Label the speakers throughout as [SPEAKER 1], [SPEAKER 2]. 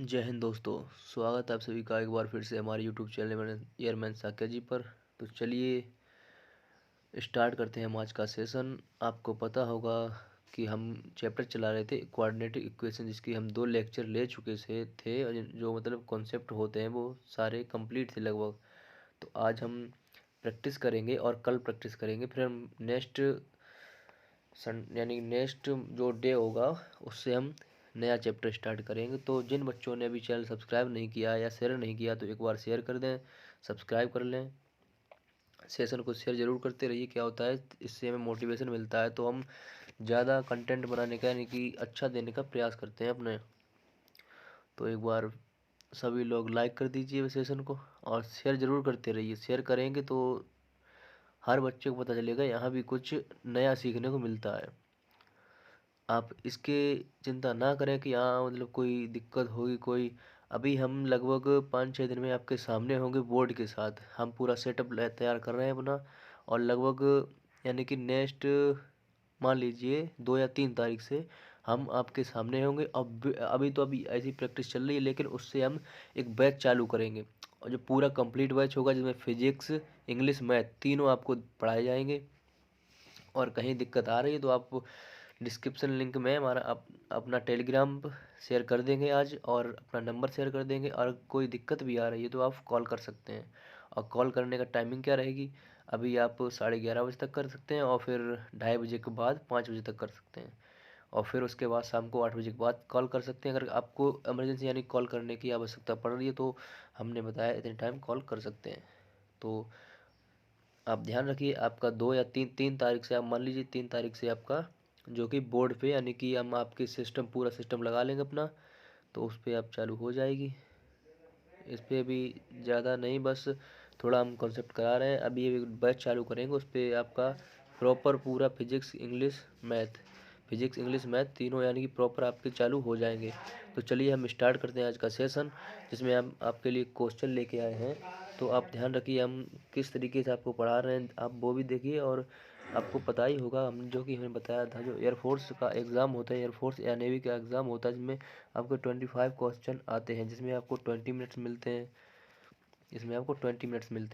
[SPEAKER 1] जय हिंद दोस्तों। स्वागत है आप सभी का एक बार फिर से हमारे यूट्यूब चैनल में एयरमैन साक्या जी पर। तो चलिए स्टार्ट करते हैं हम आज का सेशन। आपको पता होगा कि हम चैप्टर चला रहे थे कोऑर्डिनेट इक्वेशन, जिसकी हम 2 लेक्चर ले चुके थे और जो मतलब कॉन्सेप्ट होते हैं वो सारे कंप्लीट थे लगभग। तो आज हम प्रैक्टिस करेंगे और कल प्रैक्टिस करेंगे, फिर हम नेक्स्ट यानी नेक्स्ट जो डे होगा उससे हम नया चैप्टर स्टार्ट करेंगे। तो जिन बच्चों ने अभी चैनल सब्सक्राइब नहीं किया या शेयर नहीं किया तो एक बार शेयर कर दें, सब्सक्राइब कर लें, सेशन को शेयर ज़रूर करते रहिए। क्या होता है, इससे हमें मोटिवेशन मिलता है तो हम ज़्यादा कंटेंट बनाने का यानी कि अच्छा देने का प्रयास करते हैं अपने। तो एक बार सभी लोग लाइक कर दीजिए सेशन को और शेयर ज़रूर करते रहिए। शेयर करेंगे तो हर बच्चे को पता चलेगा यहाँ भी कुछ नया सीखने को मिलता है। आप इसके चिंता ना करें कि हाँ मतलब कोई दिक्कत होगी कोई। अभी हम लगभग 5-6 दिन में आपके सामने होंगे बोर्ड के साथ। हम पूरा सेटअप तैयार कर रहे हैं अपना, और लगभग यानी कि नेक्स्ट मान लीजिए 2 या 3 तारीख से हम आपके सामने होंगे। अब अभी तो अभी ऐसी प्रैक्टिस चल रही है, लेकिन उससे हम एक बैच चालू करेंगे और जो पूरा कंप्लीट बैच होगा जिसमें फिजिक्स, इंग्लिश, मैथ तीनों आपको पढ़ाए जाएंगे। और कहीं दिक्कत आ रही है तो आप डिस्क्रिप्शन लिंक में हमारा अपना टेलीग्राम शेयर कर देंगे आज, और अपना नंबर शेयर कर देंगे। और कोई दिक्कत भी आ रही है तो आप कॉल कर सकते हैं। और कॉल करने का टाइमिंग क्या रहेगी, अभी आप 11:30 बजे तक कर सकते हैं, और फिर 2:30 बजे के बाद 5 बजे तक कर सकते हैं, और फिर उसके बाद शाम को 8 बजे के बाद कॉल कर सकते हैं। अगर आपको इमरजेंसी यानी कॉल करने की आवश्यकता पड़ रही है तो हमने बताया इतने टाइम कॉल कर सकते हैं। तो आप ध्यान रखिए, आपका 2 या 3 तारीख से, आप मान लीजिए 3 तारीख से आपका जो कि बोर्ड पे यानी कि हम आपके सिस्टम पूरा सिस्टम लगा लेंगे अपना, तो उस पर आप चालू हो जाएगी। इस पर अभी ज़्यादा नहीं, बस थोड़ा हम कॉन्सेप्ट करा रहे हैं। अभी ये बैच चालू करेंगे, उस पर आपका प्रॉपर पूरा फिजिक्स इंग्लिश मैथ तीनों यानी कि प्रॉपर आपके चालू हो जाएंगे। तो चलिए हम स्टार्ट करते हैं आज का सेशन, जिसमें हम आपके लिए क्वेश्चन लेके आए हैं। तो आप ध्यान रखिए हम किस तरीके से आपको पढ़ा रहे हैं, आप वो भी देखिए। और आपको पता ही होगा हम जो कि हमें बताया था, जो एयरफोर्स का एग्ज़ाम होता है, एयरफोर्स या नेवी का एग्ज़ाम होता है, जिसमें आपको 25 क्वेश्चन आते हैं, जिसमें आपको 20 मिनट्स मिलते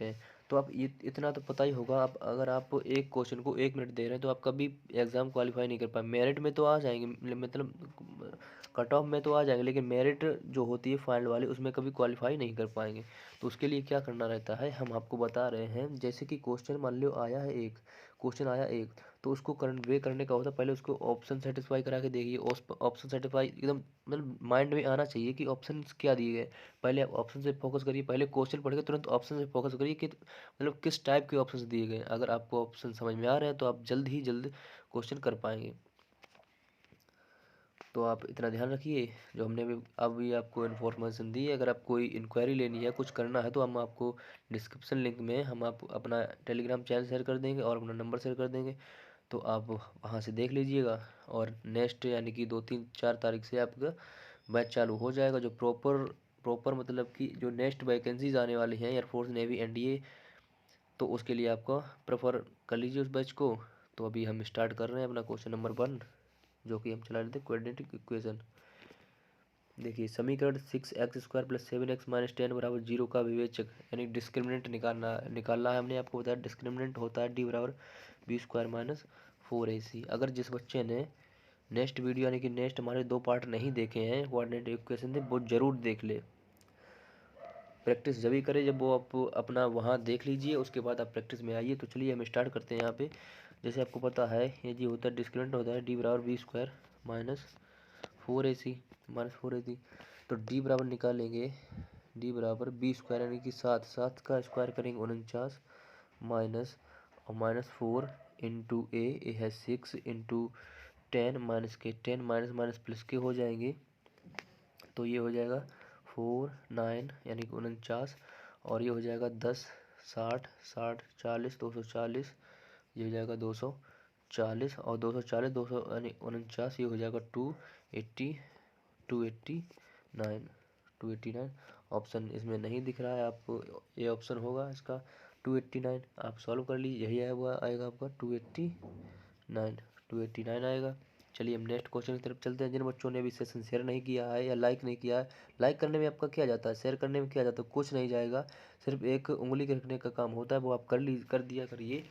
[SPEAKER 1] हैं। तो आप ये इतना तो पता ही होगा, आप अगर आप एक क्वेश्चन को 1 मिनट दे रहे हैं तो आप कभी एग्ज़ाम क्वालिफाई नहीं कर पाए। मेरिट में तो आ जाएंगे, मतलब कट ऑफ में तो आ जाएंगे, लेकिन मेरिट जो होती है फाइनल वाली उसमें कभी क्वालिफाई नहीं कर पाएंगे। तो उसके लिए क्या करना रहता है, हम आपको बता रहे हैं। जैसे कि क्वेश्चन मान लो आया एक, तो उसको कन्वे करने का होता है, पहले उसको ऑप्शन सेटिस्फाई करा के देखिए। ऑप्शन सेटिस्फाई एकदम मतलब माइंड में आना चाहिए कि ऑप्शन क्या दिए गए। पहले आप ऑप्शन से फोकस करिए, पहले क्वेश्चन पढ़ के तुरंत ऑप्शन से फोकस करिए कि मतलब किस टाइप के ऑप्शन दिए गए। अगर आपको ऑप्शन समझ में आ रहे हैं तो आप जल्द क्वेश्चन कर पाएंगे। तो आप इतना ध्यान रखिए, जो हमने अभी आपको इन्फॉर्मेशन दी है। अगर आप कोई इंक्वायरी लेनी है, कुछ करना है, तो हम आपको डिस्क्रिप्शन लिंक में हम आप अपना टेलीग्राम चैनल शेयर कर देंगे और अपना नंबर शेयर कर देंगे। तो आप वहाँ से देख लीजिएगा। और नेक्स्ट यानी कि 2-3-4 तारीख से आपका बैच चालू हो जाएगा, जो प्रॉपर मतलब कि जो नेक्स्ट वैकेंसीज आने वाली हैं एयरफोर्स, नेवी, एनडीए, तो उसके लिए आपका प्रेफर कर लीजिए उस बैच को। तो अभी हम स्टार्ट कर रहे हैं अपना क्वेश्चन नंबर 1, जो कि हम चला रहे थे क्वाड्रेटिक इक्वेशन। देखिए, समीकरण 6x² + 7x - 10 = 0 का विवेचक यानी डिस्क्रिमिनेंट निकालना है। हमने आपको बताया डिस्क्रिमिनेंट होता है D = b² - 4ac। अगर जिस बच्चे ने नेक्स्ट वीडियो यानी कि नेक्स्ट हमारे 2 पार्ट नहीं देखे हैं कोऑर्डिनेट इक्वेशन से, वो जरूर देख ले। प्रैक्टिस जब ही करें जब वो आप अपना वहाँ देख लीजिए, उसके बाद आप प्रैक्टिस में आइए। तो चलिए हम स्टार्ट करते हैं यहाँ पे। जैसे आपको पता है ये जी होता है डिस्क्रिमिनेंट होता है D = b² - 4ac। तो D बराबर निकालेंगे, D = b² यानी कि 7, 7 का स्क्वायर करेंगे 49, माइनस और -4 इंटू ए है 6 इंटू 10 माइनस के 10 माइनस माइनस प्लस के हो जाएंगे। तो ये हो जाएगा 4 9 यानी कि 49, और ये हो जाएगा 10 60 60 40 240, ये हो जाएगा 240, और 240 200 यानी 49, ये हो जाएगा 280 289 289। ऑप्शन इसमें नहीं दिख रहा है आपको, ये ऑप्शन होगा इसका 289। आप सॉल्व कर लीजिए, यही आया हुआ आएगा आपका 289 आएगा। चलिए हम नेक्स्ट क्वेश्चन की तरफ चलते हैं। जिन बच्चों ने अभी सेशन शेयर नहीं किया है या लाइक नहीं किया है, लाइक करने में आपका क्या जाता है, शेयर करने में क्या जाता है, कुछ नहीं जाएगा, सिर्फ एक उंगली के रखने का काम होता है, वो आप कर दिया करिए,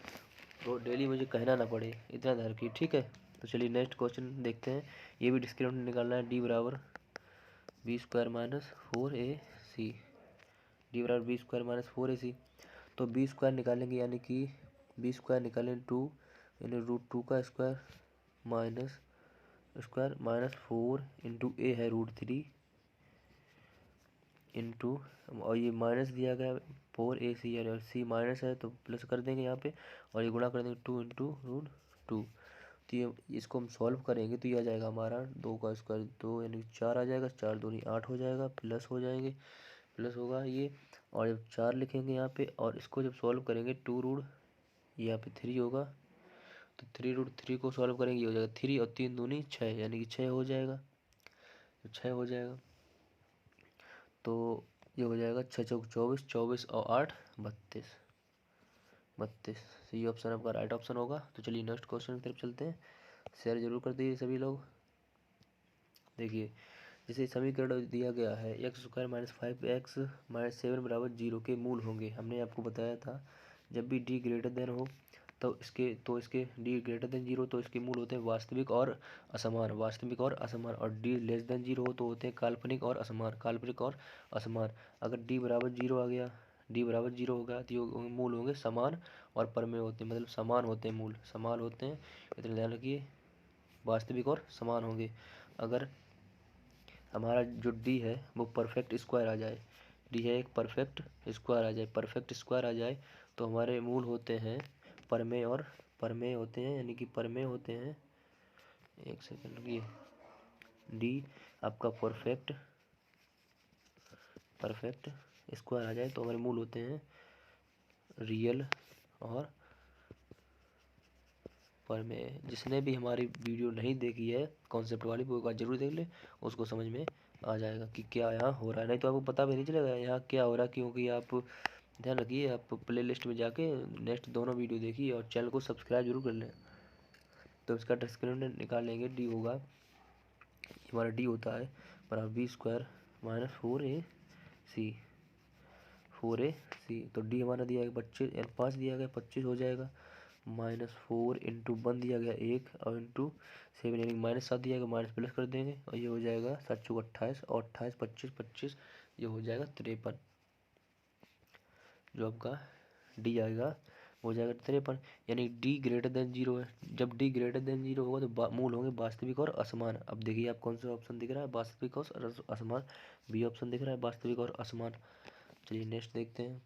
[SPEAKER 1] तो डेली मुझे कहना ना पड़े, इतना ध्यान रखिए, ठीक है। तो चलिए नेक्स्ट क्वेश्चन देखते हैं। ये भी डिस्क्रिमिनेंट निकालना है, डी बराबर B square minus 4ac, D बराबर बी स्क्वायर माइनस 4ac। तो बी स्क्वायर निकालेंगे, यानी कि बी स्क्वायर निकालें 2 यानी √2 का स्क्वायर माइनस 4 इंटू ए है √3 इंटू, और ये माइनस दिया गया 4ac है, और सी माइनस है तो प्लस कर देंगे यहाँ पे, और ये गुणा कर देंगे 2 इंटू √2। तो ये इसको हम सॉल्व करेंगे तो ये आ जाएगा हमारा 2 का स्क्वायर 2 यानी 4 आ जाएगा, 4 दूनी 8 हो जाएगा, प्लस हो जाएंगे, प्लस होगा ये, और जब 4 लिखेंगे यहाँ पे, और इसको जब सॉल्व करेंगे 2 रूट यहाँ पे 3 होगा, तो 3√3 को सॉल्व करेंगे, ये हो जाएगा 3 और 3 दूनी 6 यानी कि 6 हो जाएगा, तो 6 हो जाएगा, तो ये हो जाएगा 6 चौक 24, 24 और 8 32, 32। तो ये ऑप्शन आपका राइट ऑप्शन होगा। तो चलिए नेक्स्ट क्वेश्चन की तरफ चलते हैं। शेयर जरूर कर दीजिए सभी लोग। देखिए जैसे समीकरण दिया गया है x square minus 5x minus 7 बराबर 0 के मूल होंगे। हमने आपको बताया था जब भी डी ग्रेटर देन हो तो इसके डी ग्रेटर देन 0 तो इसके मूल होते हैं वास्तविक और असमान, वास्तविक और असमान, और डी लेस देन 0 हो तो होते हैं काल्पनिक और असमान, काल्पनिक और असमान। अगर डी बराबर 0 आ गया, डी बराबर 0 होगा तो ये मूल होंगे समान और परमेय होते हैं, मतलब समान होते हैं, मूल समान होते हैं, इतना ध्यान रखिए, वास्तविक और समान होंगे। अगर हमारा जो डी है वो परफेक्ट स्क्वायर आ जाए, डी है एक परफेक्ट स्क्वायर आ जाए, परफेक्ट स्क्वायर आ जाए तो हमारे मूल होते हैं परमेय और परमेय होते हैं, यानी कि परमेय होते हैं, एक सेकंड रुकिए, डी आपका परफेक्ट स्क्वायर आ जाए तो हमारे मूल होते हैं रियल और परमेय। जिसने भी हमारी वीडियो नहीं देखी है कॉन्सेप्ट वाली वो एक बार जरूर देख ले, उसको समझ में आ जाएगा कि क्या यहाँ हो रहा है, नहीं तो आपको पता भी नहीं चलेगा यहाँ क्या हो रहा है, क्योंकि आप ध्यान रखिए, आप प्ले लिस्ट में जाके नेक्स्ट दोनों वीडियो देखिए और चैनल को सब्सक्राइब जरूर कर लें। तो इसका डिस्क्रिमिनेंट निकाल लेंगे, डी होगा, हमारा डी होता है बराबर बी स्क्वायर माइनस 4ac, तो डी हमारा दिया गया 25 यानी 5 दिया गया 25 हो जाएगा, -4 इंटू 1 दिया गया 1 और इंटू 7 यानी -7 दिया गया, माइनस प्लस कर देंगे और ये हो जाएगा 7 चौक 28 और 28 25 25, ये हो जाएगा 53। जो आपका डी आएगा वो हो जाएगा 53, यानी डी ग्रेटर देन 0 है। जब डी ग्रेटर देन 0 होगा तो मूल होंगे वास्तविक और असमान। अब देखिए आप कौन सा ऑप्शन दिख रहा है, वास्तविक और असमान, बी ऑप्शन दिख रहा है, वास्तविक और असमान। चलिए नेक्स्ट देखते हैं।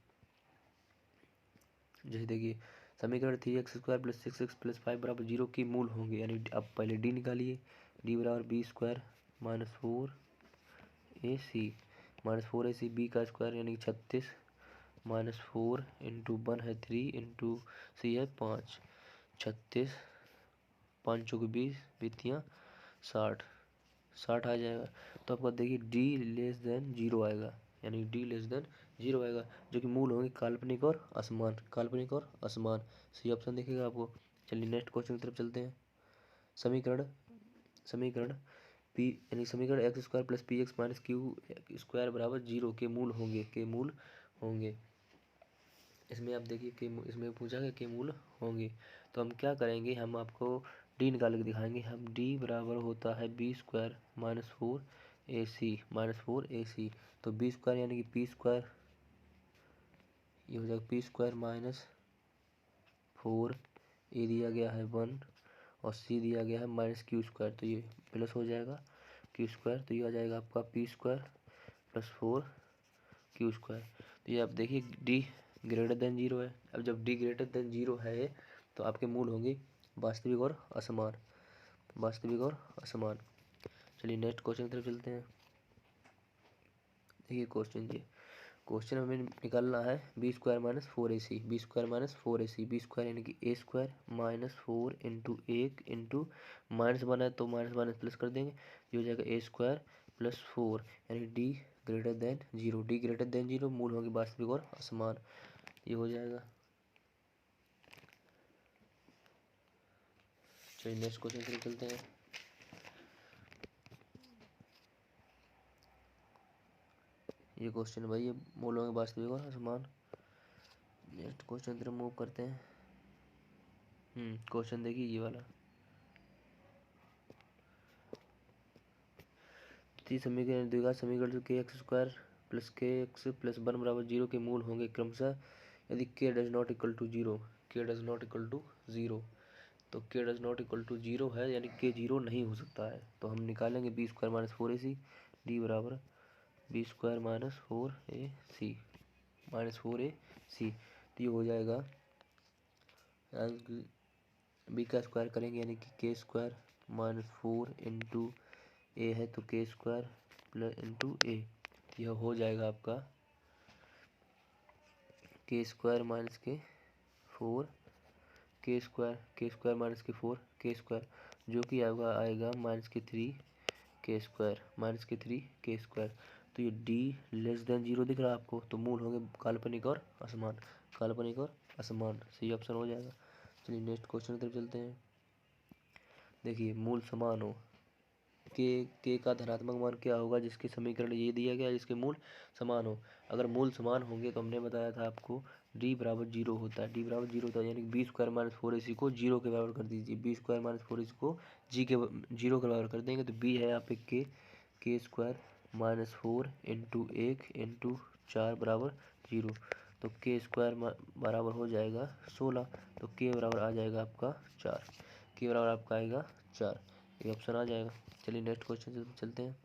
[SPEAKER 1] जैसे देखिए समीकरण 3x square plus 6x plus 5 बराबर 0 के मूल होंगे, यानी अब पहले डी निकालिए, डी बराबर B square minus 4ac B का स्क्वायर यानी 36 -4 इंटू 1 है 3 इंटू सी है 5, 36 5 चौक 20 बीतियाँ 60 आ जाएगा। तो आपका देखिए डी लेस देन 0 आएगा, यानी डी लेस देन 0 आएगा, जो कि मूल होंगे काल्पनिक और असमान, काल्पनिक और असमान, सी ऑप्शन दिखेगा आपको। चलिए नेक्स्ट क्वेश्चन की तरफ चलते हैं। समीकरण पी यानी समीकरण x square plus P x minus Q square बराबर 0 के मूल होंगे। इसमें आप देखिए कि इसमें पूछा गया के मूल होंगे, तो हम क्या करेंगे, हम आपको डी निकाल के दिखाएंगे। हम डी बराबर होता है बी स्क्वायर -4ac, तो बी स्क्वायर यानी कि पी स्क्वायर, ये हो जाएगा पी स्क्वायर -4, ए दिया गया है 1 और सी दिया गया है -क्यू स्क्वायर, तो ये प्लस हो जाएगा क्यू स्क्वायर, तो ये आ जाएगा आपका P square plus 4 Q square. तो ये आप देखिए डी ग्रेटर देन 0 है। अब जब डी ग्रेटर देन 0 है तो आपके मूल होंगे वास्तविक और असमान, वास्तविक और असमान। चलिए नेक्स्ट क्वेश्चन की तरफ चलते हैं। देखिए क्वेश्चन हमें निकालना है B square minus 4ac, B square यानी कि A square -4 into 1 into minus बना है तो माइनस माइनस प्लस कर देंगे, ये हो जाएगा ए स्क्वायर प्लस 4 यानी D greater than 0, D greater than 0 मूल होंगे वास्तविक और असमान, ये हो जाएगा। चलिए नेक्स्ट क्वेश्चन की तरफ चलते हैं। ये क्वेश्चन भाई, ये मूलों के वास्तविक और असमान। नेक्स्ट क्वेश्चन तरफ मूव करते हैं। क्वेश्चन देखिए ये वाला। समीकरण द्विघात समीकरण k x square plus k x plus one बराबर जीरो के मूल होंगे क्रमशः यदि k does not equal to zero. K does not equal to zero, तो k does not equal to zero है, यानी के जीरो नहीं हो सकता है। तो हम निकालेंगे बी स्क्वायर माइनस फोर ए सी डी बराबर बी स्क्वायर माइनस फोर ए सी माइनस फोर ए सी। तो ये हो जाएगा, बी का स्क्वायर करेंगे यानी कि के स्क्वायर माइनस फोर इंटू ए है तो के स्क्वायर प्लस इंटू ए। यह हो जाएगा आपका के स्क्वायर माइनस के फोर के स्क्वायर माइनस के फोर के स्क्वायर, जो कि आपका आएगा माइनस के थ्री के स्क्वायर माइनस के थ्री के स्क्वायर। तो ये डी लेस देन जीरो दिख रहा है आपको, तो मूल होंगे काल्पनिक और असमान। काल्पनिक और असमान, सही ऑप्शन हो जाएगा। चलिए नेक्स्ट क्वेश्चन की तरफ चलते हैं। देखिए मूल समान हो, के का धनात्मक मान क्या होगा जिसके समीकरण ये दिया गया जिसके मूल समान हो। अगर मूल समान होंगे तो हमने बताया था आपको डी बराबर जीरो होता है। डी बराबर जीरो होता है यानी बी स्क्वायर माइनस फोर ए सी को जीरो के बराबर कर दीजिए। बी स्क्वायर माइनस फोर ए सी को जीरो के बराबर कर देंगे तो बी है यहाँ पे के स्क्वायर माइनस फोर इंटू एक इंटू चार बराबर जीरो। तो के स्क्वायर बराबर हो जाएगा 16, तो के बराबर आ जाएगा आपका 4। के बराबर आपका आएगा 4, ये ऑप्शन आ जाएगा। चलिए नेक्स्ट क्वेश्चन से चलते हैं।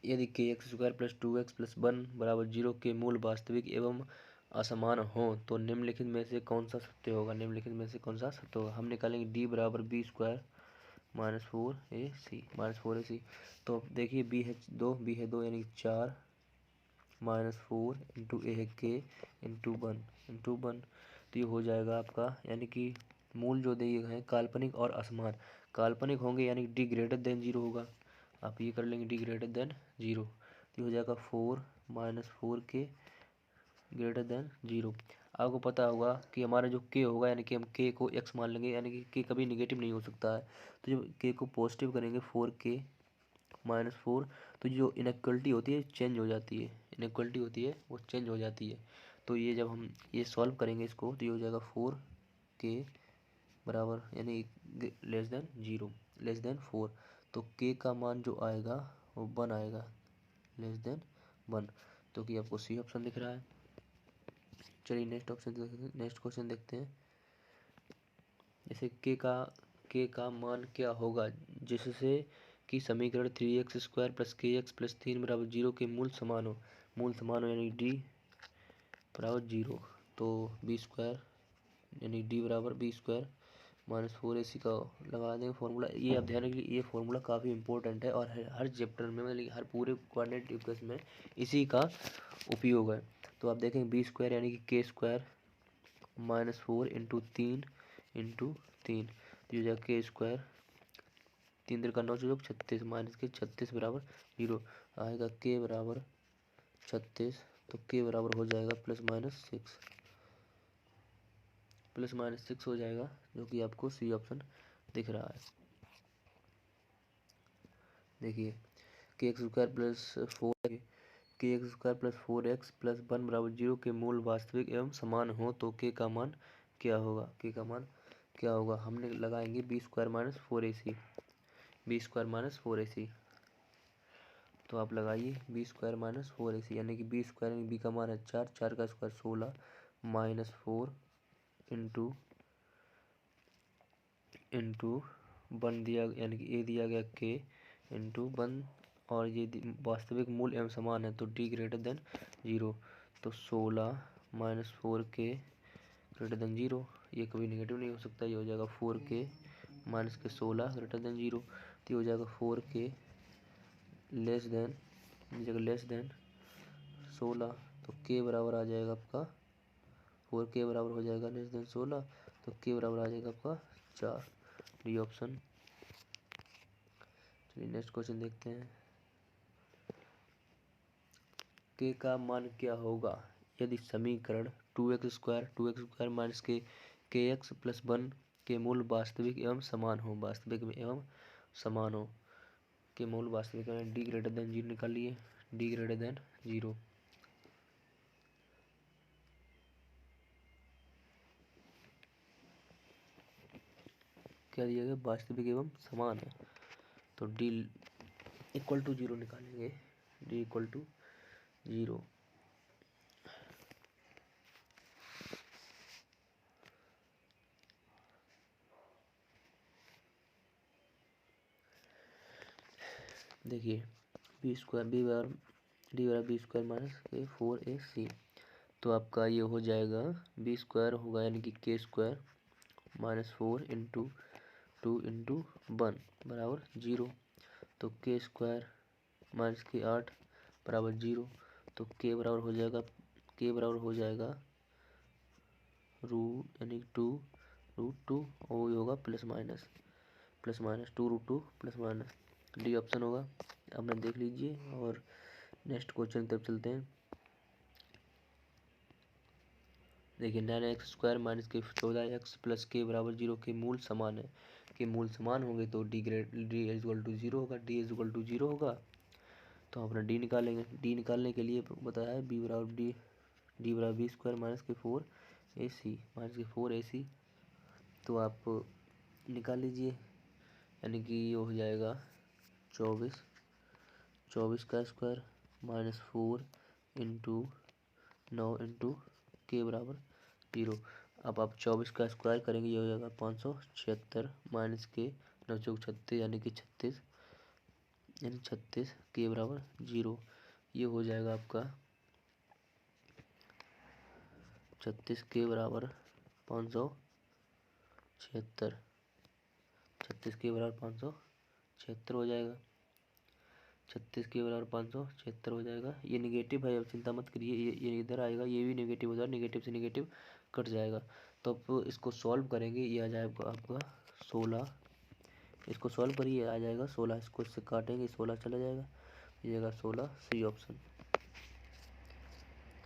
[SPEAKER 1] यदि के x square plus two x plus one बराबर जीरो के मूल वास्तविक एवं असमान हो तो निम्नलिखित में से कौन सा सत्य होगा। निम्नलिखित में से कौन सा सत्य होगा। हम निकालेंगे डी बराबर बी स्क्वायर माइनस फोर ए सी। तो देखिए बी है दो यानी चार माइनस फोर इंटू ए है के इंटू वन। तो ये हो जाएगा आपका, यानी कि मूल जो दिए गए हैं काल्पनिक और असमान। काल्पनिक होंगे यानी डी ग्रेटर देन जीरो होगा। आप ये कर लेंगे डी ग्रेटर देन जीरो, तो हो जाएगा फोर माइनस फोर के ग्रेटर देन जीरो। आपको पता होगा कि हमारा जो के होगा यानी कि हम के को एक्स मान लेंगे, यानी कि के कभी निगेटिव नहीं हो सकता है। तो जब के को पॉजिटिव करेंगे फोर के माइनस फोर, तो जो इनइक्वलिटी होती है चेंज हो जाती है। इनइक्वलिटी होती है वो चेंज हो जाती है। तो ये जब हम ये सॉल्व करेंगे इसको तो ये हो जाएगा फोर के बराबर यानी लेस देन फोर। तो के का मान जो आएगा वो वन आएगा, लेस देन वन। तो कि आपको सी ऑप्शन दिख रहा है। चलिए नेक्स्ट क्वेश्चन देखते हैं। जैसे के का मान क्या होगा जिससे कि समीकरण three x square plus k x plus तीन बराबर जीरो के मूल समान हो यानी डी बराबर जीरो। तो बी स्क्वायर यानी डी बराबर बी स्क्वायर माइनस फोर ए सी का लगा देंगे फॉर्मूला। ये आप ध्यान रखिए, ये फॉर्मूला काफ़ी इंपॉर्टेंट है और हर चैप्टर में मतलब हर पूरे कोऑर्डिनेट इक्वेशन में इसी का उपयोग है। तो आप देखेंगे बी स्क्वायर यानी कि के स्क्वायर माइनस फोर इंटू तीन तो ये जाएगा के स्क्वायर तीन का नौ चौक 36 माइनस के 36 बराबर जीरो आएगा। के बराबर 36, तो के बराबर हो जाएगा प्लस माइनस सिक्स हो जाएगा, जो कि आपको सी ऑप्शन दिख रहा है। देखिए के x square plus four x plus one बराबर जीरो के मूल वास्तविक एवं समान हो तो के का मान क्या होगा। हमने लगाएंगे बी स्क्वायर माइनस फोर ए सी। तो आप लगाइए बी स्क्वायर माइनस फोर ए सी यानी कि बी स्क्वायर यानी बी का मान है चार का square 16 minus four into one दिया यानी कि ए दिया गया के इंटू वन, और ये वास्तविक मूल एवं समान है तो डी ग्रेटर देन जीरो। तो 16 माइनस फोर के ग्रेटर देन जीरो, ये कभी नेगेटिव नहीं हो सकता। ये हो जाएगा फोर के माइनस के 16 ग्रेटर देन जीरो। तो ये हो जाएगा फोर के लेस देन 16। तो के बराबर आ जाएगा आपका फोर के बराबर हो जाएगा लेस देन 16, तो के बराबर आ जाएगा आपका 4। डी ऑप्शन चलिए नेक्स्ट क्वेश्चन देखते हैं। के का मान क्या होगा यदि समीकरण 2x² माइनस के एक्स प्लस 1 के मूल वास्तविक एवं समान हो, वास्तविक में एवं समान हो, के मूल वास्तविक में डी ग्रेटर देन 0 निकालिए, डी ग्रेटर देन 0। क्या दिया गया, वास्तविक एवं समान है, तो डी इक्वल टू 0 निकालेंगे, डी इक्वल टू 0। देखिए बी बराबर b² माइनस के 4ac, तो आपका ये हो जाएगा b² होगा यानी कि k² माइनस 4 इंटू 2 इंटू 1 बराबर 0, तो k² माइनस के 8 बराबर 0, तो k बराबर हो जाएगा यानी 2√2 और ये होगा plus minus 2√2 plus minus, D option होगा। आपने देख लीजिए और नेक्स्ट क्वेश्चन तब चलते हैं। देखिए 9x² माइनस के 14x प्लस के बराबर 0 के मूल समान है, के मूल समान होंगे तो डी इक्वल टू 0 होगा, डी इक्वल टू 0 होगा तो अपना डी निकालेंगे। डी निकालने के लिए बताया है डी बराबर b² माइनस के 4ac तो आप निकाल लीजिए, यानी कि ये हो जाएगा 24 का स्क्वायर माइनस 4 इंटू 9 इंटू के बराबर 0। अब आप 24 का स्क्वायर करेंगे, ये हो जाएगा 576 माइनस के 9 चौक 36 यानी कि 36 के बराबर 0। ये हो जाएगा आपका 36 के बराबर 576, 36 के बराबर 576 हो जाएगा, 36 के बराबर 576 हो जाएगा। ये निगेटिव है, अब चिंता मत करिए, ये इधर आएगा, ये भी निगेटिव हो जाएगा, निगेटिव से निगेटिव कट जाएगा। तो अब इसको सॉल्व करेंगे, ये आ जाएगा आपका 16, इसको सॉल्व करिए आ जाएगा 16, इसको इससे काटेंगे 16 चला जाएगा, ये जाएगा 16, सी ऑप्शन।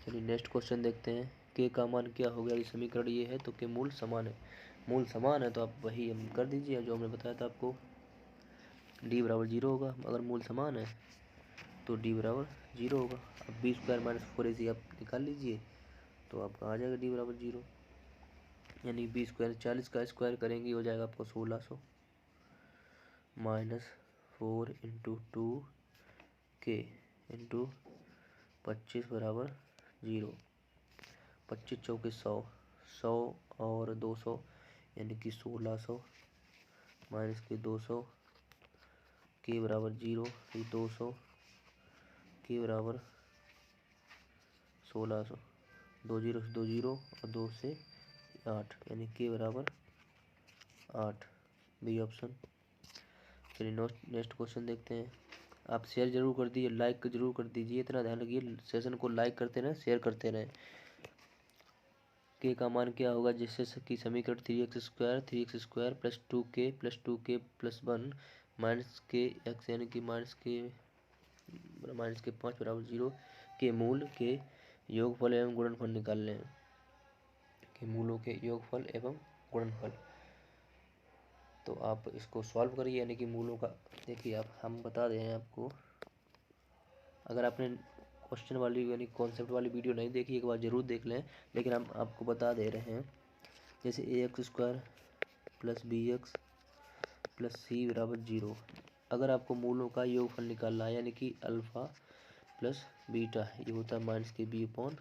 [SPEAKER 1] चलिए नेक्स्ट क्वेश्चन देखते हैं। के का मान क्या हो गया, समीकरण ये है तो के मूल समान है, मूल समान है तो आप वही हम कर दीजिए जो हमने बताया था आपको, डी बराबर 0 होगा, अगर मूल समान है तो डी बराबर 0 होगा। अब b² माइनस 4ac आप निकाल लीजिए तो आपका आ जाएगा डी बराबर 0, यानी b² 40 का स्क्वायर करेंगे हो जाएगा आपको 1600 माइनस 4 इंटू 2 के इंटू 25 बराबर 0, 25 चौके 100 और 200 यानी कि 1600 माइनस के 200 के बराबर 0, फिर 200 के बराबर 1600, 2 0 से 2 0 और 2 से 8 यानी के बराबर 8, बी ऑप्शन। चलिए नेक्स्ट क्वेश्चन देखते हैं। आप शेयर जरूर कर दीजिए, लाइक जरूर कर दीजिए, इतना ध्यान रखिए सेशन को लाइक करते रहें, शेयर करते रहें। के का मान क्या होगा जिससे कि समीकरण 3x² plus 2k plus 1 minus के एक्स यानी कि माइनस के 5 बराबर 0 के मूल के योगफल एवं गुणनफल निकाल लें, के मूलों के योगफल एवं गुणनफल। तो आप इसको सॉल्व करिए, यानी कि मूलों का देखिए आप हम बता रहे हैं आपको, अगर आपने क्वेश्चन वाली यानी कॉन्सेप्ट वाली वीडियो नहीं देखी एक बार ज़रूर देख लें, लेकिन हम आपको बता दे रहे हैं। जैसे ax² plus bx plus c बराबर 0, अगर आपको मूलों का योगफल निकालना है यानी कि अल्फ़ा प्लस बीटा, ये होता है माइनस के b अपॉन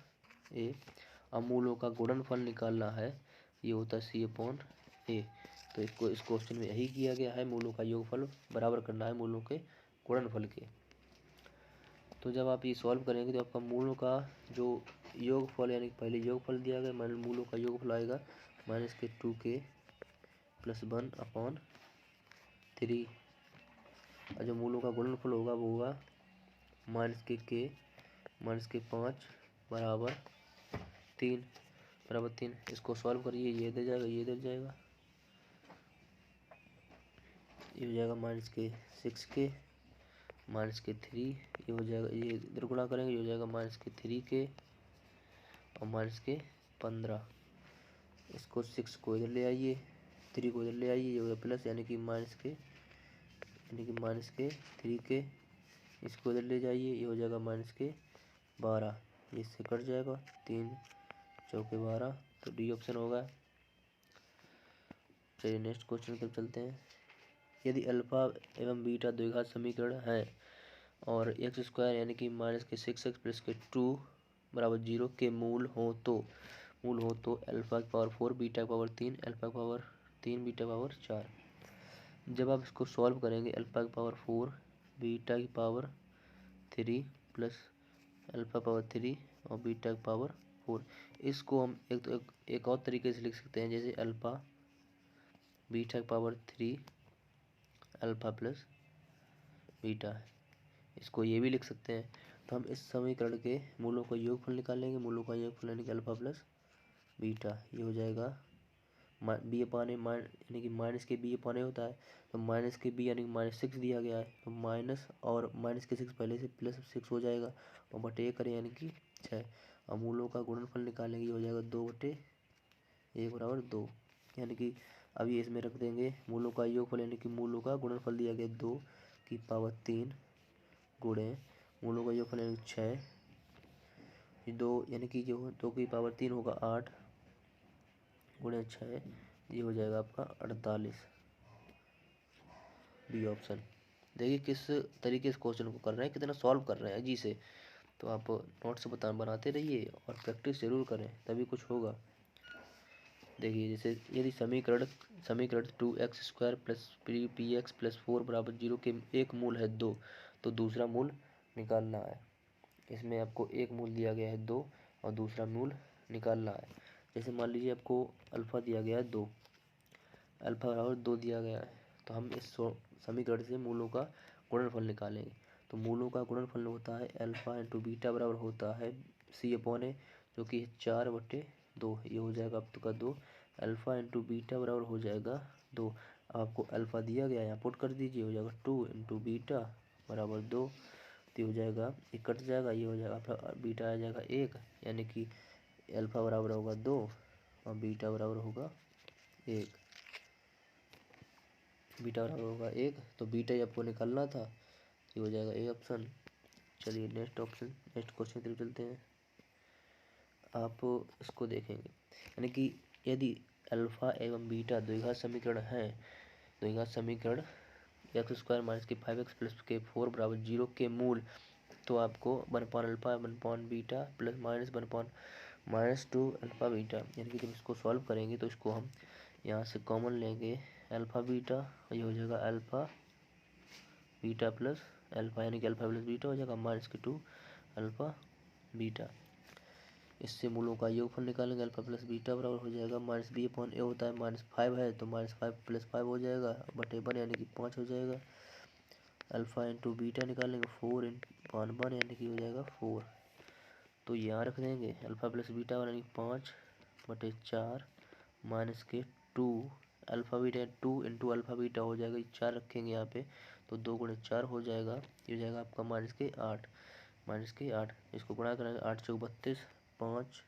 [SPEAKER 1] a, अब मूलों का गुणनफल निकालना है, ये होता है c अपॉन a। तो इसको इस क्वेश्चन में यही किया गया है, मूलों का योगफल बराबर करना है मूलों के गुणनफल के। तो जब आप ये सॉल्व करेंगे तो आपका मूलों का जो योगफल यानी पहले योगफल दिया गया माइनस मूलों का योगफल आएगा माइनस के 2k प्लस 1 अपॉन 3, और जो मूलों का गुणनफल होगा वो होगा माइनस के माइनस के 5 बराबर 3। इसको सॉल्व करिए, ये इधर जाएगा ये इधर जाएगा, ये हो जाएगा माइनस के 6k माइनस के 3, ये हो जाएगा, ये इधर गुणा करेंगे, ये हो जाएगा माइनस के 3k और माइनस के 15। इसको 6 को इधर ले आइए, 3 को इधर ले आइए, ये हो गया प्लस, यानी कि माइनस के 3k। इसको इधर ले जाइए, ये हो जाएगा माइनस के 12, इससे कट जाएगा, 3 चौके 12, तो डी ऑप्शन होगा। चलिए नेक्स्ट क्वेश्चन की तरफ चलते हैं। यदि अल्फा एवं बीटा द्विघात समीकरण है और एक्स स्क्वायर यानी कि माइनस के 6x प्लस के 2 बराबर 0 के मूल हो तो अल्फा की पावर 4, बीटा की पावर 3, अल्फा की पावर 3, बीटा की पावर 4। जब आप इसको सॉल्व करेंगे, अल्फा की पावर 4, बीटा की पावर 3 प्लस अल्फा पावर 3 और बीटा की पावर 4, इसको हम एक और तरीके से लिख सकते हैं, जैसे अल्फा बीटा की पावर 3 अल्फा प्लस बीटा है, इसको ये भी लिख सकते हैं। तो हम इस समीकरण के मूलों का योगफल निकालेंगे, मूलों का योगफल यानी कि अल्फा प्लस बीटा, ये हो जाएगा बी अपान ए यानी कि माइनस के बी अपान ए होता है, तो माइनस के बी यानी कि -6 दिया गया है, तो माइनस और माइनस के 6 पहले से +6 हो जाएगा और बटे 1 करें यानी कि 6। और मूलों का गुणनफल निकालेंगे, ये हो जाएगा 2/1 बराबर 2, यानी कि अब ये इसमें रख देंगे मूलों का योगफल यानी कि मूलों का गुणनफल दिया गया 2 की पावर 3 गुणे मूलों का योगफल यानी 6, 2 यानी कि जो 2 की पावर 3 होगा 8 गुणे 6, ये हो जाएगा आपका 48, बी ऑप्शन। देखिए किस तरीके से क्वेश्चन को कर रहे हैं, कितना सॉल्व कर रहे हैं जी से। तो आप नोट्स बनाते रहिए और प्रैक्टिस जरूर करें, तभी कुछ होगा। देखिए जैसे यदि समीकरण 2x² प्लस px प्लस 4 बराबर 0 के एक मूल है 2, तो दूसरा मूल निकालना है। इसमें आपको एक मूल दिया गया है 2 और दूसरा मूल निकालना है। जैसे मान लीजिए आपको अल्फ़ा दिया गया है 2, अल्फ़ा बराबर 2 दिया गया है, तो हम इस समीकरण से मूलों का गुणनफल निकालेंगे। तो मूलों का गुणनफल होता है अल्फ़ा इंटू बीटा बराबर होता है c/a, जो कि 4/2, ये हो जाएगा आपका 2। अल्फ़ा इंटू बीटा बराबर हो जाएगा 2। आपको अल्फ़ा दिया गया है, यहाँ पुट कर दीजिए, हो जाएगा 2 इंटू बीटा बराबर 2, तो ये हो जाएगा, ये कट जाएगा, ये हो जाएगा आपका बीटा आ जाएगा 1, यानी कि अल्फ़ा बराबर होगा 2 और बीटा बराबर होगा 1, बीटा बराबर होगा 1, तो बीटा ही आपको निकालना था, ये हो जाएगा ए ऑप्शन। चलिए नेक्स्ट क्वेश्चन की तरफ चलते हैं। आप इसको देखेंगे, यानी कि यदि अल्फ़ा एवं बीटा द्विघात समीकरण x² माइनस के 5x प्लस के 4 बराबर 0 के मूल, तो आपको 1/अल्फ़ा 1/बीटा प्लस -2 अल्फ़ा बीटा, यानी कि जब इसको सॉल्व करेंगे तो इसको हम यहाँ से कॉमन लेंगे अल्फ़ा बीटा, ये हो जाएगा अल्फ़ा बीटा प्लस अल्फ़ा, यानी कि अल्फ़ा प्लस बीटा हो जाएगा -2 अल्फ़ा बीटा। इससे मूलों का योगफल निकालेंगे, अल्फ़ा प्लस बीटा बराबर हो जाएगा -b/a होता है -5 है, तो -5 + 5 हो जाएगा बटे 1 यानी कि 5 हो जाएगा। अल्फ़ा इंटू बीटा निकालेंगे 4/1 यानी कि हो जाएगा 4, तो यहाँ रख देंगे अल्फ़ा प्लस बीटा यानी 5/4 माइनस के 2 alpha beta 2 into alpha beta हो जाएगा, 4 रखेंगे यहाँ पे, तो 2 × 4 हो जाएगा, ये हो जाएगा आपका -8, इसको गुणा करेंगे 8 × 4 = 32, 5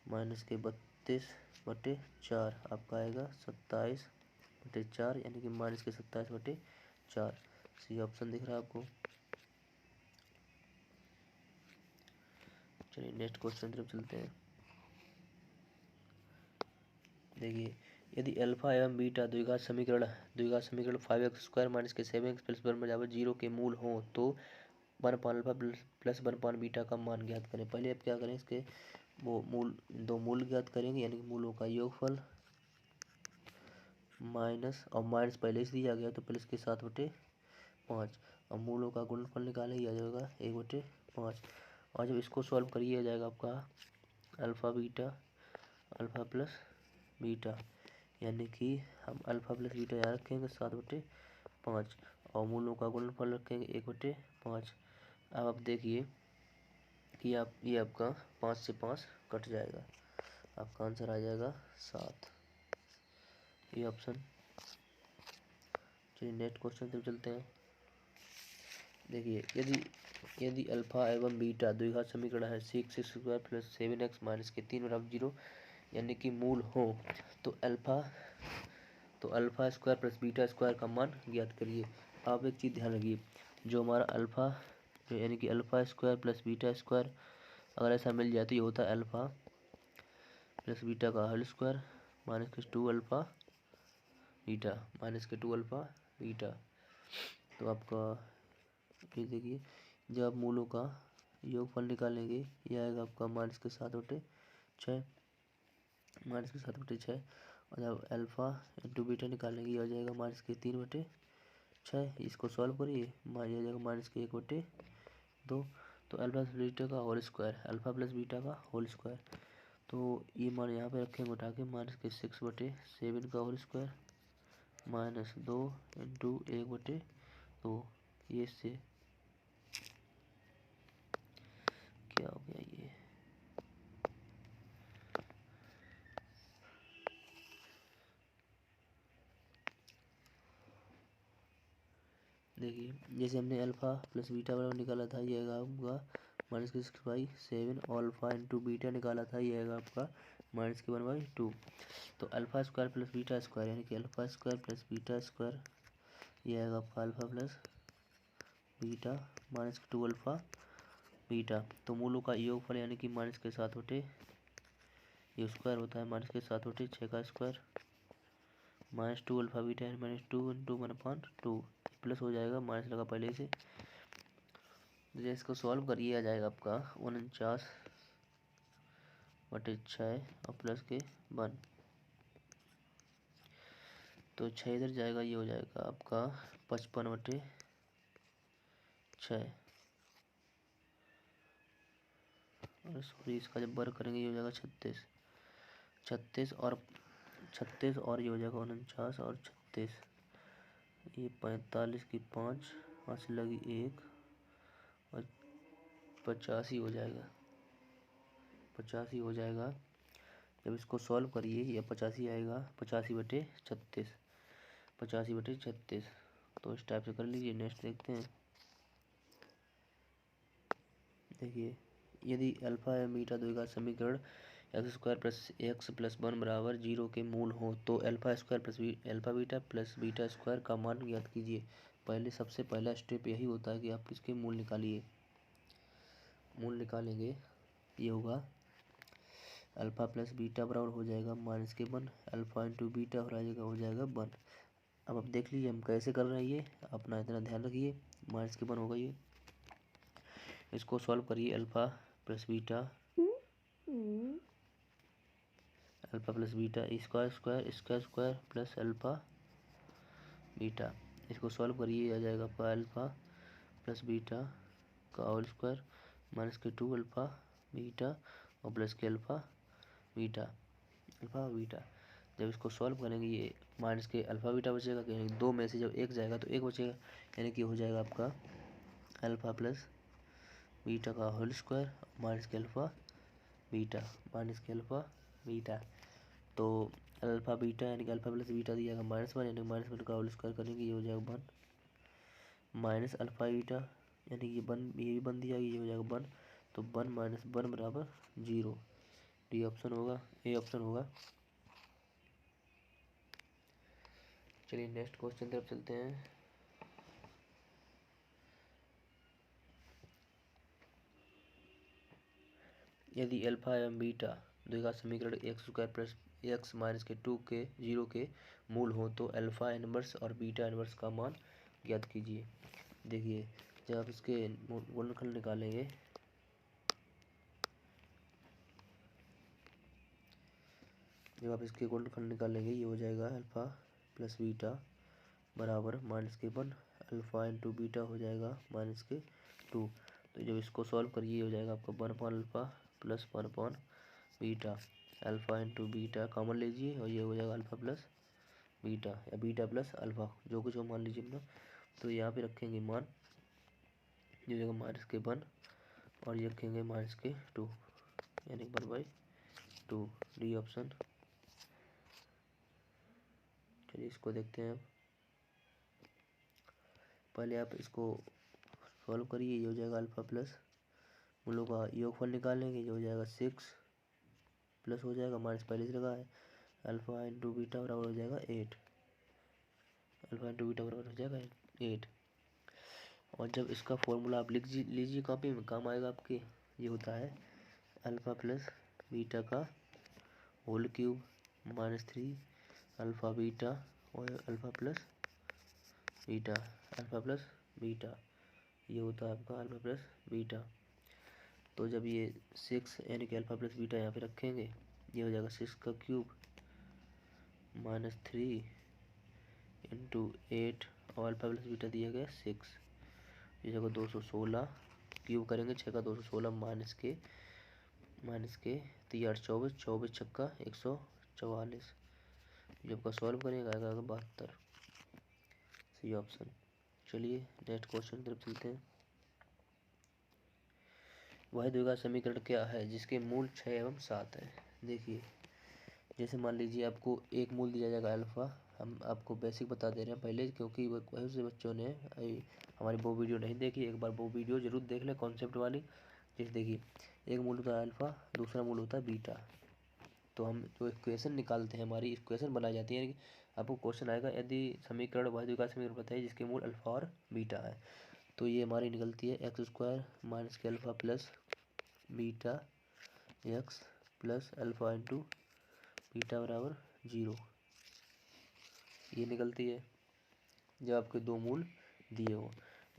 [SPEAKER 1] -32/4 आपका आएगा 27/4, यानी कि -27/4, सी ऑप्शन दिख रहा है आपको। चलिए नेक्स्ट क्वेश्चन तरफ चलते हैं। देखिए यदि अल्फ़ा एवं बीटा द्विघात समीकरण 5x² माइनस के 7x प्लस 1 बराबर 0 के मूल हो तो 1/अल्फ़ा प्लस 1/बीटा का मान ज्ञात करें। पहले आप क्या करें, इसके दो मूल ज्ञात करेंगे, यानी कि मूलों का योगफल माइनस और माइनस पहले से दिया गया तो प्लस के 7/5 और मूलों का गुणनफल निकालेंगे, आ जाएगा 1/5। और जब इसको सॉल्व करिए आ जाएगा आपका अल्फ़ा प्लस बीटा, यानी कि हम अल्फ़ा प्लस बीटा यहाँ रखेंगे 7/5 और मूलों का गुणनफल रखेंगे 1/5। अब आप देखिए कि ये आपका 5 से 5 कट जाएगा, आपका आंसर आ जाएगा 7, ये ऑप्शन। चलिए नेक्स्ट क्वेश्चन पे चलते हैं। देखिए यदि अल्फा एवं बीटा द्विघात समीकरण है 6x² प्लस 7x माइनस के 3 बराबर 0 यानी कि मूल हो तो alpha square plus beta square का मान ज्ञात करिए। आप एक चीज़ ध्यान रखिए, जो हमारा अल्फा जो यानी कि alpha square plus beta square अगर ऐसा मिल जाए तो ये होता है अल्फा प्लस बीटा का होल स्क्वायर माइनस के 2 अल्फा बीटा माइनस के 2 अल्फा बीटा। तो आपका ये देखिए, जब आप मूलों का योगफल निकालेंगे ये आएगा आपका -7/6 -7/6। और जब अल्फा इंटू बीटा निकालेंगे ये हो जाएगा -3/6। इसको सॉल्व करिए, ये हो जाएगा -1/2। तो अल्फा प्लस बीटा का whole square, alpha plus beta का होल स्क्वायर, तो ये मान यहाँ पे रखेंगे उठा के -6/7 का होल स्क्वायर -2 इंटू 1/2। ये इससे क्या हो गया, ये देखिए जैसे हमने अल्फा प्लस बीटा बराबर निकाला था ये आएगा आपका -6/7 और अल्फा इंटू बीटा निकाला था ये आएगा आपका -1/2। तो alpha square plus beta square यानी कि alpha square plus beta square ये आएगा आपका alpha plus beta -2 alpha beta. तो मूलों का योगफल यानी कि -7/6 ये स्क्वायर होता है -7/6 का स्क्वायर -2 अल्फा बीटा है -2 इंटू 1/2 प्लस हो जाएगा माइनस लगा पहले से। जैसे इसको सॉल्व करिए आ जाएगा आपका 49/6 और प्लस के 1। तो 6 इधर जाएगा, ये हो जाएगा आपका 55/6 और सॉरी इसका जब वर्ग करेंगे ये हो जाएगा 36 और ये हो जाएगा 49 और 36, ये 45 की 5 लगी 1 और 85 हो जाएगा 85 हो जाएगा। जब इसको सॉल्व करिए ये 85 आएगा 85/36। तो इस टाइप से कर लीजिए। नेक्स्ट देखते हैं। देखिए यदि अल्फा या बीटा द्विघात समीकरण x² प्लस x प्लस 1 बराबर 0 के मूल हो तो alpha square plus alpha beta plus beta square का मान ज्ञात कीजिए। सबसे पहला स्टेप यही होता है कि आप किसके मूल निकालिए। मूल निकालेंगे ये होगा अल्फा प्लस बीटा बराबर हो जाएगा -1 अल्फा इंटू बीटा हो जाएगा 1। अब आप देख लीजिए हम कैसे कर रहे हैं, ये अपना इतना ध्यान रखिए। -1 होगा ये, इसको सॉल्व करिए। Alpha plus beta square plus alpha beta, इसको सॉल्व करिए आ जाएगा आपका अल्फा प्लस बीटा का होल स्क्वायर -2 अल्फा बीटा और प्लस के अल्फा बीटा। जब इसको सॉल्व करेंगे ये माइनस के अल्फा बीटा बचेगा, यानी 2 में से जब 1 जाएगा तो 1 बचेगा, यानी कि हो जाएगा आपका अल्फा प्लस बीटा का होल स्क्वायर माइनस के अल्फा बीटा। तो अल्फा बीटा यानी कि अल्फा प्लस बीटा दिया जाएगा -1 यानी -1 का होल स्क्वायर करेंगे ये हो जाएगा 1 माइनस अल्फा बीटा यानी कि 1 ये भी 1 दिया ये हो जाएगा 1। तो 1 - 1 बराबर 0। डी ऑप्शन होगा, ए ऑप्शन होगा। चलिए नेक्स्ट क्वेश्चन तरफ चलते हैं। यदि अल्फा एवं बीटा द्विघात समीकरण x² प्लस x माइनस के 2 के 0 के मूल हो तो अल्फा इनवर्स और बीटा इनवर्स का मान ज्ञात कीजिए। देखिए जब आप इसके गुणनखंड निकालेंगे ये हो जाएगा अल्फा प्लस बीटा बराबर -1 अल्फा इंटू बीटा हो जाएगा -2। तो जब इसको सॉल्व करिए हो जाएगा आपका 1 alpha plus 1 beta, alpha into beta common लीजिए और ये हो जाएगा अल्फा प्लस बीटा या बीटा प्लस अल्फा जो कुछ हो मान लीजिए अपना। तो यहाँ पे रखेंगे मान ये हो जाएगा -1 और ये रखेंगे -2 यानी 1/2। D option. चलिए इसको देखते हैं अब। पहले आप इसको सॉल्व करिए। ये हो जाएगा अल्फ़ा प्लस मूलों का योगफल निकालेंगे, ये हो जाएगा 6 प्लस हो जाएगा माइनस पहले से लगा है अल्फ़ा इंटू बीटा बराबर हो जाएगा 8। अल्फ़ा इंटू बीटा बराबर हो जाएगा 8। और जब इसका फॉर्मूला आप लिख लीजिए कॉपी में, काम आएगा आपके। ये होता है अल्फ़ा प्लस बीटा का होल क्यूब -3 अल्फ़ा बीटा और अल्फ़ा प्लस बीटा। ये होता है आपका अल्फ़ा प्लस बीटा। तो जब ये 6 यानी कि अल्फ़ा प्लस बीटा यहाँ पे रखेंगे, ये हो जाएगा 6 का क्यूब -3 इंटू 8 और अल्फ़ा प्लस बीटा दिया गया 6। ये जगह 216 क्यूब करेंगे 6 का 216 माइनस के 3 8 24 24 छक्का 144। जब का सॉल्व करेंगे आएगा 72, सी ऑप्शन। चलिए नेक्स्ट क्वेश्चन की तरफ चलते हैं। वह द्विघात समीकरण क्या है जिसके मूल 6 एवं 7 है। देखिए जैसे मान लीजिए आपको एक मूल दिया जाएगा अल्फ़ा। हम आपको बेसिक बता दे रहे हैं पहले, क्योंकि बहुत से बच्चों ने हमारी वो वीडियो नहीं देखी। एक बार वो वीडियो जरूर देख लें कॉन्सेप्ट वाली। जैसे देखिए एक मूल होता है अल्फ़ा, दूसरा मूल होता है बीटा। तो हम जो इक्वेशन निकालते हैं, हमारी इक्वेशन बनाई जाती है। आपको क्वेश्चन आएगा यदि समीकरण वह द्विघात समीकरण बताइए जिसके मूल अल्फ़ा और बीटा है। तो ये हमारी निकलती है x² माइनस के alpha plus beta x plus alpha into beta बराबर 0। ये निकलती है जब आपके दो मूल दिए हो।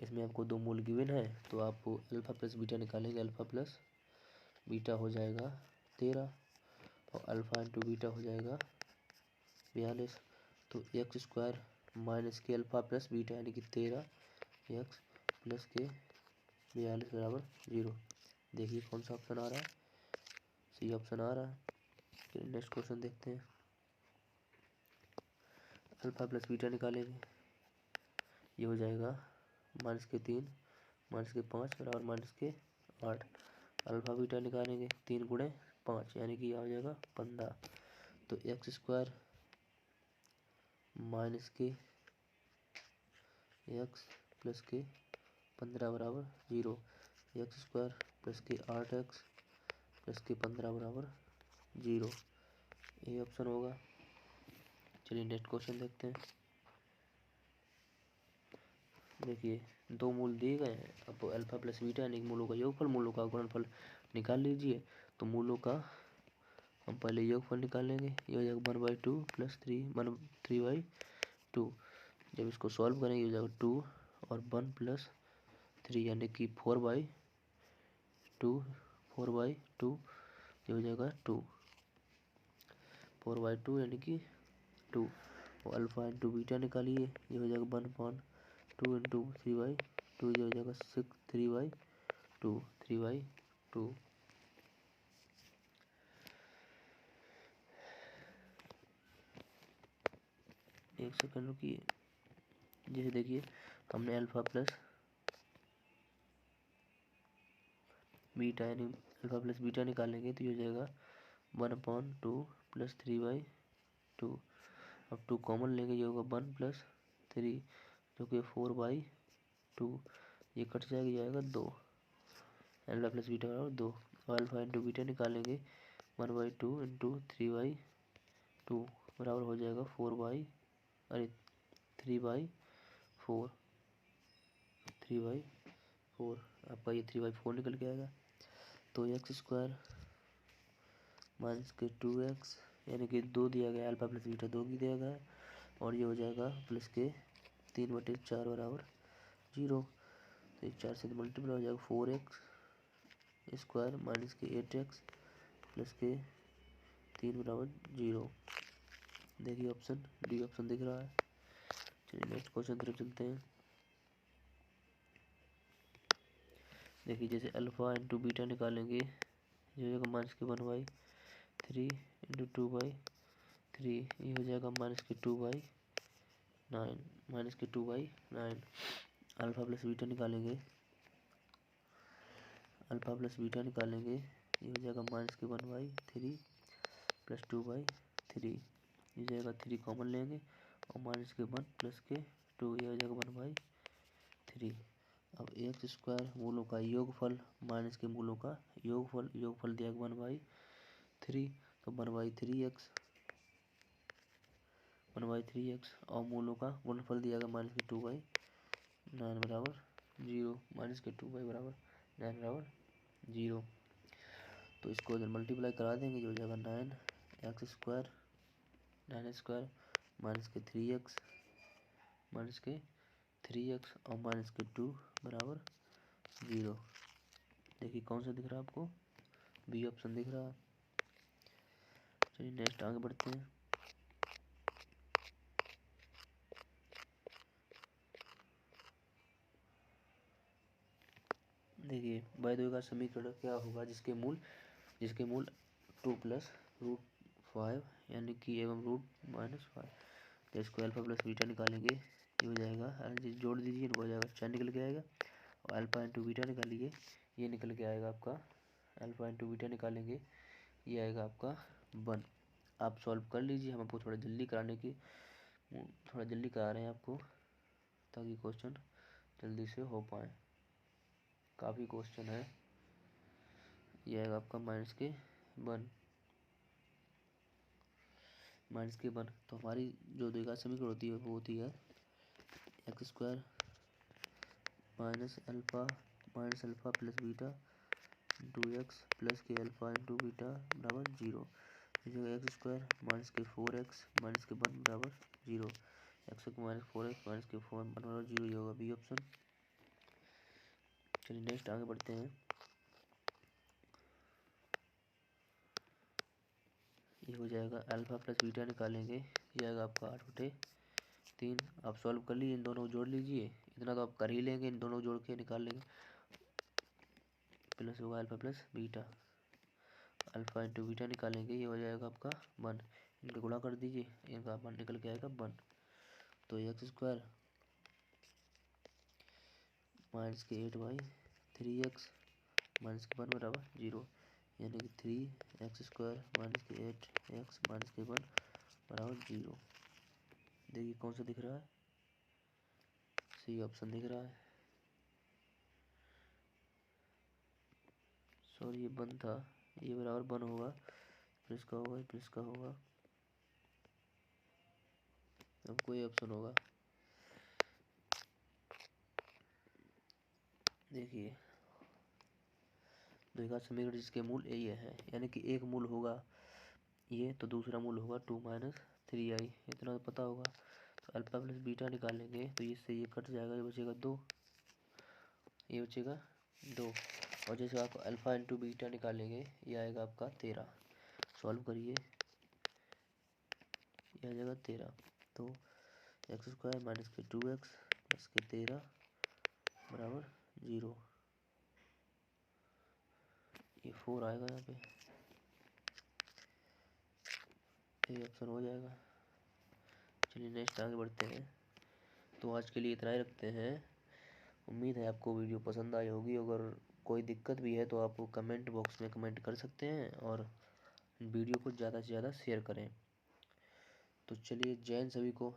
[SPEAKER 1] इसमें आपको दो मूल गिवन है तो आप अल्फ़ा प्लस बीटा निकालेंगे। अल्फ़ा प्लस बीटा हो जाएगा 13 और अल्फ़ा इंटू बीटा हो जाएगा 42। तो x² माइनस के अल्फ़ा प्लस बीटा यानी कि 13 x प्लस के 42 बराबर 0। देखिए कौन सा ऑप्शन आ रहा है, सी ऑप्शन आ रहा है। फिर नेक्स्ट क्वेश्चन देखते हैं। अल्फ़ा प्लस बीटा निकालेंगे, ये हो जाएगा माइनस के 3 माइनस के 5 बराबर माइनस के 8। अल्फ़ा बीटा निकालेंगे 3 गुणे 5 यानी कि यह हो जाएगा 15। तो x² माइनस के x प्लस के 15 बराबर 0। x² प्लस के 8x प्लस के 15 बराबर 0। ये ऑप्शन होगा। चलिए नेक्स्ट क्वेश्चन देखते हैं। देखिए दो मूल दिए गए हैं, अब अल्फ़ा प्लस बीटा यानी मूलों का योगफल मूलों का गुणनफल निकाल लीजिए। तो मूलों का हम पहले योगफल निकालेंगे। ये हो जाएगा 1/2 प्लस 3/2। जब इसको सॉल्व करेंगे ये हो जाएगा 2 और 1 प्लस 3 यानी कि 4/2 ये हो जाएगा 2 4/2 यानी कि 2। और अल्फ़ा इंटू बीटा निकालिए, ये हो जाएगा 1/2 इंटू 3/2 ये हो जाएगा 3/2। एक सेकंड रुकिए। जैसे देखिए हमने अल्फ़ा प्लस बीटा यानी अल्फ़ा प्लस बीटा निकालेंगे तो ये हो जाएगा 1/2 प्लस 3/2। अब 2 कॉमन लेंगे, ये होगा 1 प्लस 3 जो कि 4/2। ये कट जाएगा, ये आएगा 2। अल्फ़ा प्लस बीटा बराबर 2। और अल्फ़ा इंटू बीटा निकालेंगे 1/2 इंटू 3/2 बराबर हो जाएगा 3/4। आपका ये 3/4 निकल के आएगा। तो x² माइनस के 2x यानी कि 2 दिया गया, अल्फ़ा प्लस बीटा 2 की दिया गया और ये हो जाएगा प्लस के 3/4 बराबर 0। तो 4 से मल्टीप्लाई हो जाएगा 4x² माइनस के 8x प्लस के 3 बराबर 0। देखिए ऑप्शन डी ऑप्शन दिख रहा है। चलिए नेक्स्ट क्वेश्चन तरफ चलते हैं। देखिए जैसे अल्फ़ा इंटू बीटा निकालेंगे, ये हो जाएगा माइनस के 1/3 इंटू 2/3 ये हो जाएगा माइनस के 2/9 अल्फ़ा प्लस बीटा निकालेंगे, ये हो जाएगा माइनस के 1/3 प्लस 2/3 ये जाएगा 3 कॉमन लेंगे और माइनस के 1 प्लस के 2 ये हो जाएगा 1/3 3। अब एक्स स्क्वायर मूलों का योगफल माइनस के मूलों का योगफल, योगफल दिया 1/3, तो 1/3x, 1/3x और मूलों का गुणनफल दिया गया -2/9 बराबर 0, -2 बराबर 9 बराबर 0। तो इसको जब मल्टीप्लाई करा देंगे जो हो जाएगा 9x स्क्वायर, 9 स्क्वायर -3x और -2 बराबर 0। देखिए कौन सा दिख रहा है आपको, बी ऑप्शन दिख रहा है। चलिए नेक्स्ट आगे बढ़ते हैं। देखिए बाय का समीकरण क्या होगा जिसके मूल 2 प्लस √5 यानी कि एवं √-5। तो इसको अल्फा प्लस बीटा निकालेंगे, ये हो जाएगा, जोड़ दीजिए, इनको हो जाएगा 4 निकल के आएगा। और अल्फा इंटू बीटा निकालिए, ये निकल के आएगा आपका, अल्फा इंटू बीटा निकालेंगे, ये आएगा आपका 1। आप सॉल्व कर लीजिए, हम आपको थोड़ा जल्दी करा रहे हैं आपको, ताकि क्वेश्चन जल्दी से हो पाए। काफ़ी क्वेश्चन है। ये आएगा आपका -1। तो हमारी जो द्विघात समीकरण होती है वो होती है x square minus alpha plus beta 2x plus के अल्फ़ा इंटू बीटा बराबर 0। जगह एक्स स्क्वायर माइनस के 4x माइनस के 1 बराबर 0, एक्स माइनस 4x माइनस के 4 बराबर 0, ये होगा बी ऑप्शन। चलिए नेक्स्ट आगे बढ़ते हैं। ये हो जाएगा अल्फ़ा प्लस बीटा निकालेंगे, ये आएगा आपका 8/3। आप सॉल्व कर लीजिए, इन दोनों को जोड़ लीजिए, इतना तो आप कर ही लेंगे, इन दोनों को जोड़ के निकाल लेंगे। प्लस होगा alpha plus beta, alpha into beta निकालेंगे, ये हो जाएगा आपका 1। इनका गुणा कर दीजिए, इनका 1 निकल के आएगा 1। तो एक्स स्क्वायर माइनस के 8/3x माइनस के 1 बराबर 0, यानी कि 3x स्क्वायर माइनस के 8x माइनस के 1 बराबर 0। देखिए कौन सा दिख रहा है, सी ऑप्शन दिख रहा है। सॉरी ये 1 था, ये बराबर 1 होगा, प्लस का होगा, प्लस का होगा, अब कोई ऑप्शन होगा। देखिए द्विघात समीकरण जिसके मूल ये है, यानी कि एक मूल होगा ये, तो दूसरा मूल होगा 2 - 3i, इतना तो पता होगा। तो अल्फा प्लस बीटा निकालेंगे, तो इससे ये कट जाएगा, ये बचेगा 2, ये बचेगा 2। और जैसे आप अल्फा इंटू बीटा निकालेंगे, ये आएगा आपका 13। सॉल्व करिए, ये आ जाएगा 13। तो एक्स स्क्वायर माइनस के 2x प्लस के 13 बराबर 0, ये 4 आएगा यहाँ पे, ये ऑप्शन हो जाएगा। चलिए नेक्स्ट आगे बढ़ते हैं। तो आज के लिए इतना ही रखते हैं। उम्मीद है आपको वीडियो पसंद आई होगी। अगर कोई दिक्कत भी है तो आप कमेंट बॉक्स में कमेंट कर सकते हैं और वीडियो को ज़्यादा से ज़्यादा शेयर करें। तो चलिए जय हिंद सभी को।